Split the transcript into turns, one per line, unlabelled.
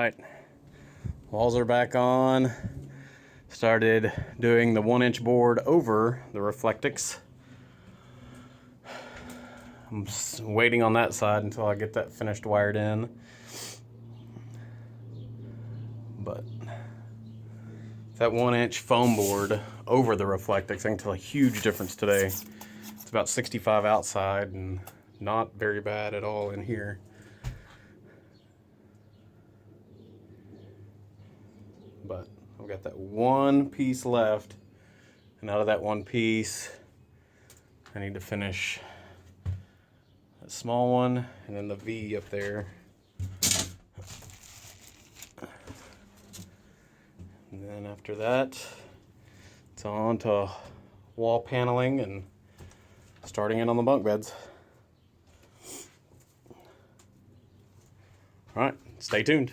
Alright, walls are back on. Started doing the 1-inch board over the Reflectix. I'm waiting on that side until I get that finished wired in. But that 1-inch foam board over the Reflectix, I can tell a huge difference today. It's about 65 outside and not very bad at all in here. But I've got that one piece left, and out of that one piece I need to finish that small one and then the V up there. And then after that, it's on to wall paneling and starting in on the bunk beds. All right, stay tuned.